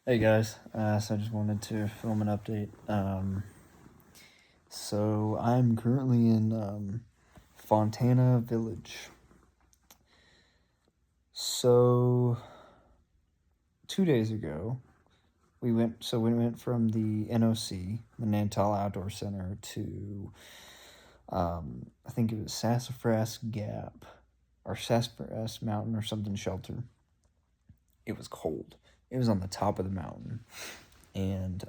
Hey guys, so I just wanted to film an update. So I'm currently in Fontana Village. So 2 days ago, we went from the NOC, the Nantal Outdoor Center, to I think it was Sassafras Gap or Sassafras Mountain or something shelter. It was cold. It was on the top of the mountain, and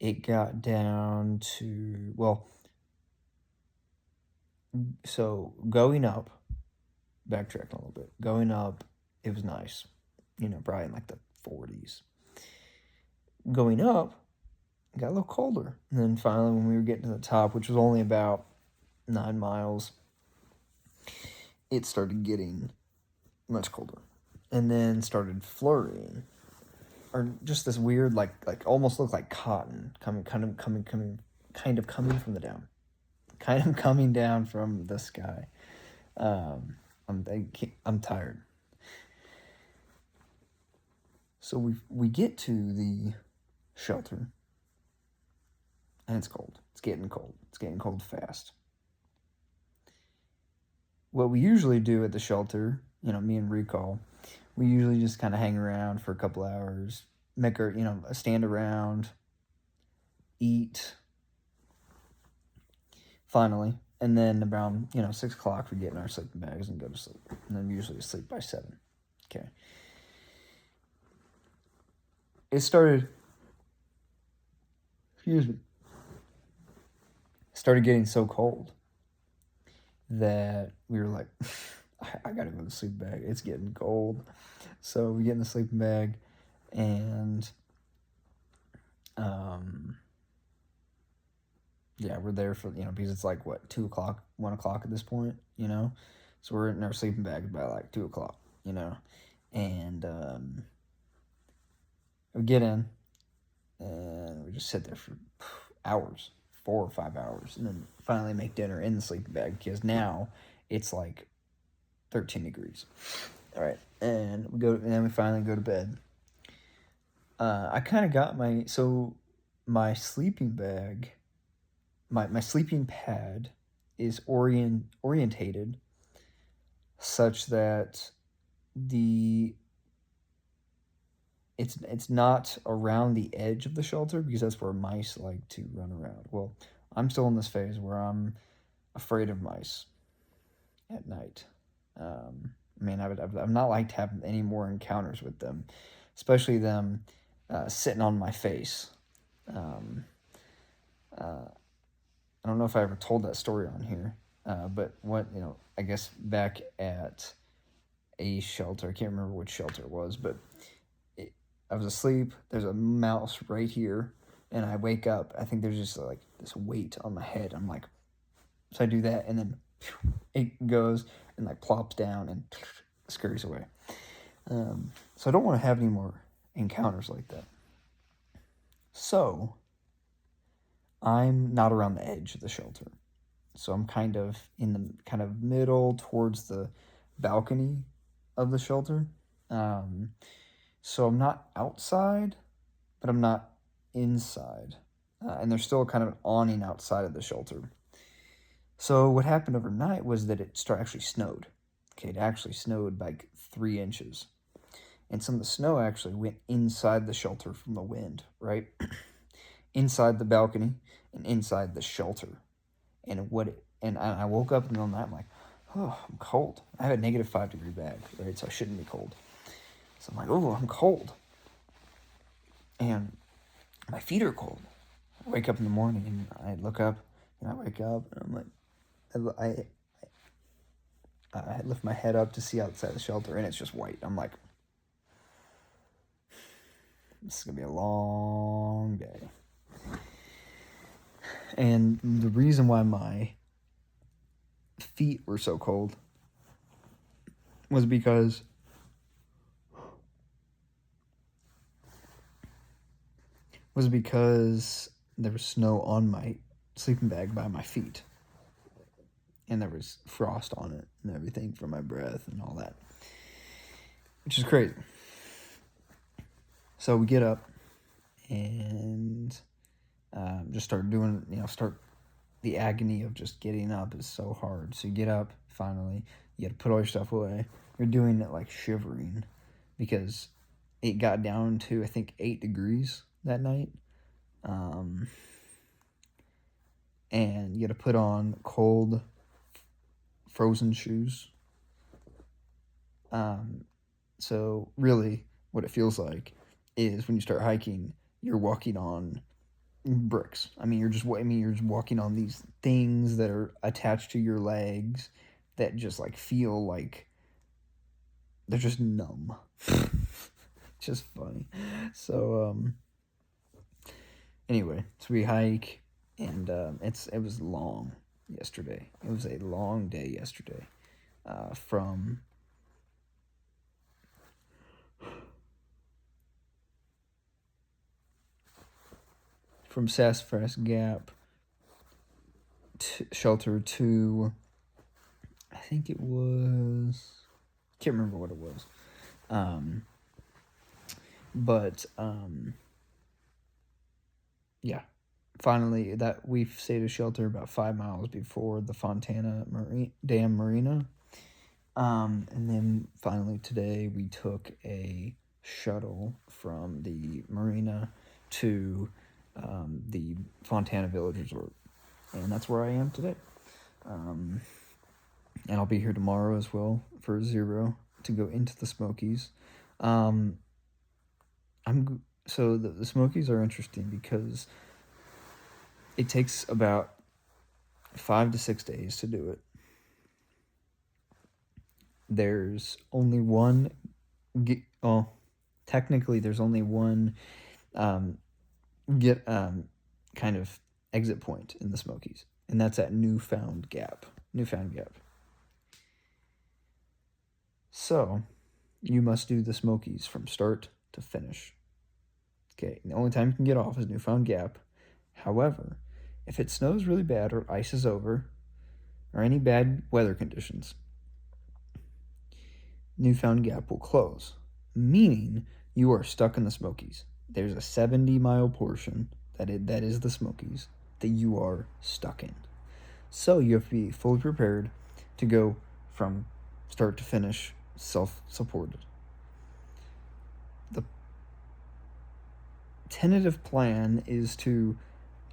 it got down to, so going up, backtracking a little bit, going up, it was nice, probably in like the 40s. Going up, it got a little colder. And then finally, when we were getting to the top, which was only about 9 miles, it started getting much colder. And then started flurrying, or just this weird, like almost looked like cotton coming from the down, kind of coming down from the sky. I'm tired. So we get to the shelter, and it's cold. It's getting cold. It's getting cold fast. What we usually do at the shelter, me and Recall, we usually just kind of hang around for a couple hours, make our, stand around, eat, finally, and then around 6 o'clock we get in our sleeping bags and go to sleep, and then we usually sleep by 7. Okay. It started getting so cold that we were like, I gotta go to the sleeping bag. It's getting cold. So we get in the sleeping bag, and yeah, we're there for, because it's like, 2 o'clock, 1 o'clock at this point, so we're in our sleeping bag by like 2 o'clock, and we get in, and we just sit there for hours, 4 or 5 hours, and then finally make dinner in the sleeping bag, because now it's like 13 degrees. All right, and then we finally go to bed. I kind of got my sleeping bag, my sleeping pad is orientated such that it's not around the edge of the shelter, because that's where mice like to run around. Well, I'm still in this phase where I'm afraid of mice at night. I'm not like to have any more encounters with them, especially them sitting on my face. I don't know if I ever told that story on here, but I guess back at a shelter, I can't remember which shelter it was, but I was asleep. There's a mouse right here, and I wake up. I think there's just like this weight on my head. I'm like, so I do that, and then it goes and like plops down and scurries away. So I don't want to have any more encounters like that. So I'm not around the edge of the shelter. So I'm kind of in the kind of middle towards the balcony of the shelter. So I'm not outside, but I'm not inside. And there's still kind of an awning outside of the shelter. So what happened overnight was that it actually snowed. Okay, it actually snowed by 3 inches. And some of the snow actually went inside the shelter from the wind, right? Inside the balcony and inside the shelter. And I woke up in the middle of the night, I'm like, oh, I'm cold. I have a negative 5 degree bag, right? So I shouldn't be cold. So I'm like, oh, I'm cold. And my feet are cold. I wake up in the morning and I look up and I wake up and I'm like, I lift my head up to see outside the shelter and it's just white. I'm like, this is going to be a long day. And the reason why my feet were so cold was because there was snow on my sleeping bag by my feet. And there was frost on it and everything from my breath and all that. Which is crazy. So we get up and just start doing, the agony of just getting up is so hard. So you get up, finally, you got to put all your stuff away. You're doing it like shivering because it got down to, I think, 8 degrees that night. And you got to put on cold, frozen shoes. So really, what it feels like is when you start hiking, you're walking on bricks. You're just walking on these things that are attached to your legs that just like feel like they're just numb. Just funny. So anyway, so we hike, and it was long yesterday. It was a long day yesterday. From Sassafras Gap shelter to, I think it was, can't remember what it was. Yeah, finally that we've stayed at shelter about 5 miles before the Fontana Dam Marina. And then finally today we took a shuttle from the marina to the Fontana Village Resort, and that's where I am today. And I'll be here tomorrow as well for 0 to go into the Smokies. So the Smokies are interesting because it takes about 5 to 6 days to do it. There's only one, technically there's only one kind of exit point in the Smokies, and that's at Newfound Gap. So you must do the Smokies from start to finish. Okay, the only time you can get off is Newfound Gap. However, if it snows really bad or ice is over, or any bad weather conditions, Newfound Gap will close, meaning you are stuck in the Smokies. There's a 70-mile portion that is the Smokies that you are stuck in. So you have to be fully prepared to go from start to finish self-supported. The tentative plan is to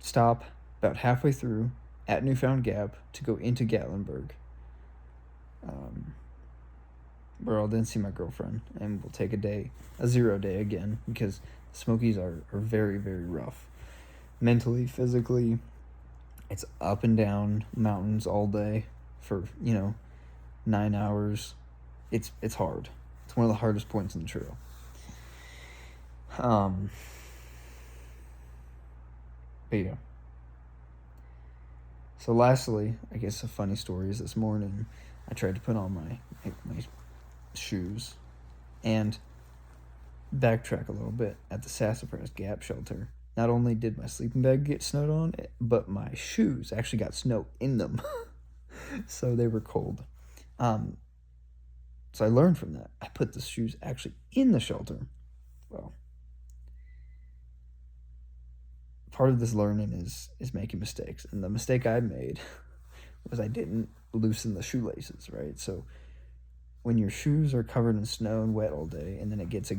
stop about halfway through at Newfound Gap to go into Gatlinburg, where I'll then see my girlfriend, and we'll take a 0 day again, because the Smokies are very, very rough. Mentally, physically, it's up and down mountains all day for, 9 hours. It's hard. It's one of the hardest points in the trail. But yeah. So lastly, I guess a funny story is this morning I tried to put on my shoes and backtrack a little bit at the Sassafras Gap shelter. Not only did my sleeping bag get snowed on, but my shoes actually got snow in them. So they were cold. So I learned from that. I put the shoes actually in the shelter. Well, part of this learning is making mistakes. And the mistake I made was I didn't loosen the shoelaces, right? So when your shoes are covered in snow and wet all day, and then it gets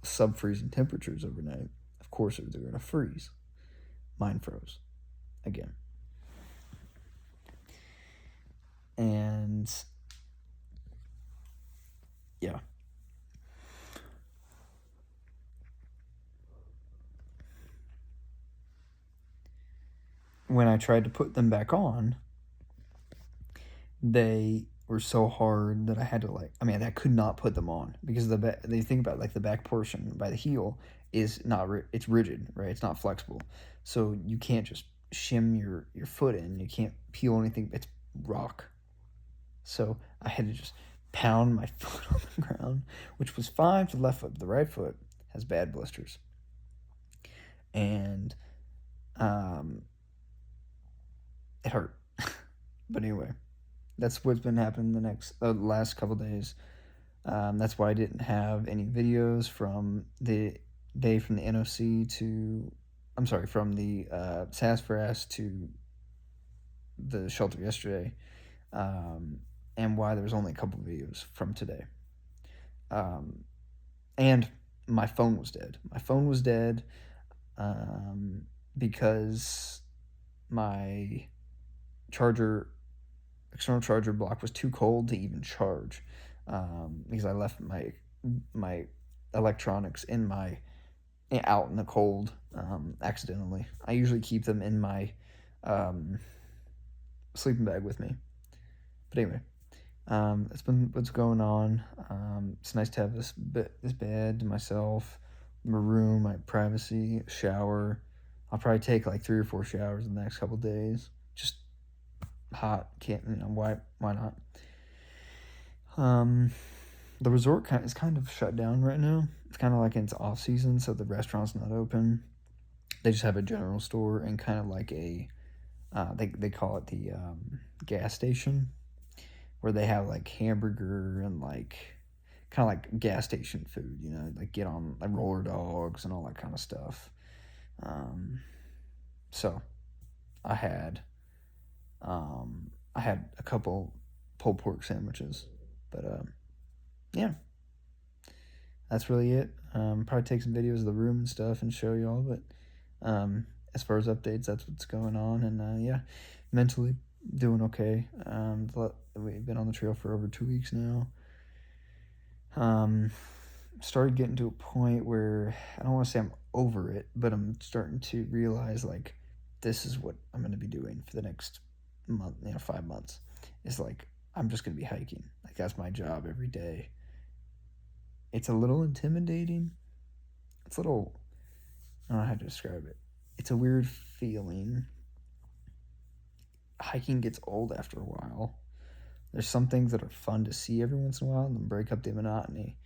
sub-freezing temperatures overnight, of course they're going to freeze. Mine froze again. And yeah. When I tried to put them back on, they were so hard that I had to I could not put them on, because they think about the back portion by the heel is not it's rigid, right? It's not flexible, so you can't just shim your foot in. You can't peel anything. It's rock. So I had to just pound my foot on the ground, which was fine for the left foot. The right foot has bad blisters, and it hurt. But anyway, that's what's been happening the last couple days. That's why I didn't have any videos from the day from the NOC from the Sassafras to the shelter yesterday, um, and why there was only a couple videos from today. And my phone was dead. My phone was dead because my external charger block was too cold to even charge, because I left my electronics out in the cold, accidentally. I usually keep them in my sleeping bag with me. But anyway, that's been what's going on. It's nice to have this bed to myself, my room, my privacy, shower. I'll probably take like 3 or 4 showers in the next couple days. Just hot, can't, why not? The resort is kind of shut down right now. It's kind of like in its off season, so the restaurant's not open. They just have a general store and kind of like they call it the gas station, where they have like hamburger and like kind of like gas station food, like get on like roller dogs and all that kind of stuff. So I had a couple pulled pork sandwiches, but yeah, that's really it. Probably take some videos of the room and stuff and show y'all, but as far as updates, that's what's going on, and yeah, mentally doing okay. We've been on the trail for over 2 weeks now. Started getting to a point where I don't want to say I'm over it, but I'm starting to realize like this is what I'm going to be doing for the next month, 5 months. Is like I'm just going to be hiking. Like that's my job every day. It's a little intimidating. It's a little, I don't know how to describe it. It's a weird feeling. Hiking gets old after a while. There's some things that are fun to see every once in a while and then break up the monotony,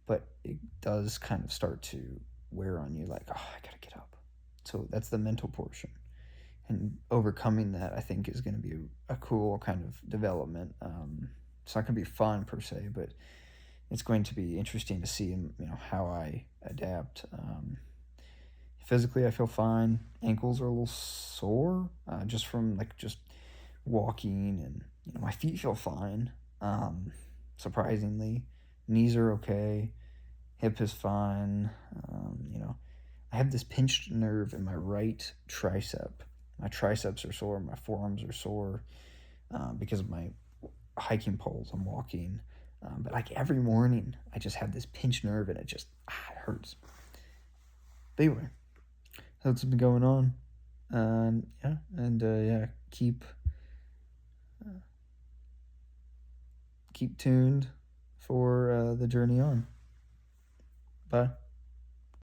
but it does kind of start to wear on you like, oh, I gotta get up. So that's the mental portion. And overcoming that, I think, is going to be a cool kind of development. It's not going to be fun per se, but it's going to be interesting to see, how I adapt. Physically, I feel fine. Ankles are a little sore, just from just walking, and my feet feel fine. Surprisingly, knees are okay. Hip is fine. I have this pinched nerve in my right tricep. My triceps are sore. My forearms are sore because of my hiking poles. I'm walking. But like every morning, I just have this pinched nerve, and it hurts. But anyway, that's what's been going on. Yeah, keep tuned for the journey on. Bye.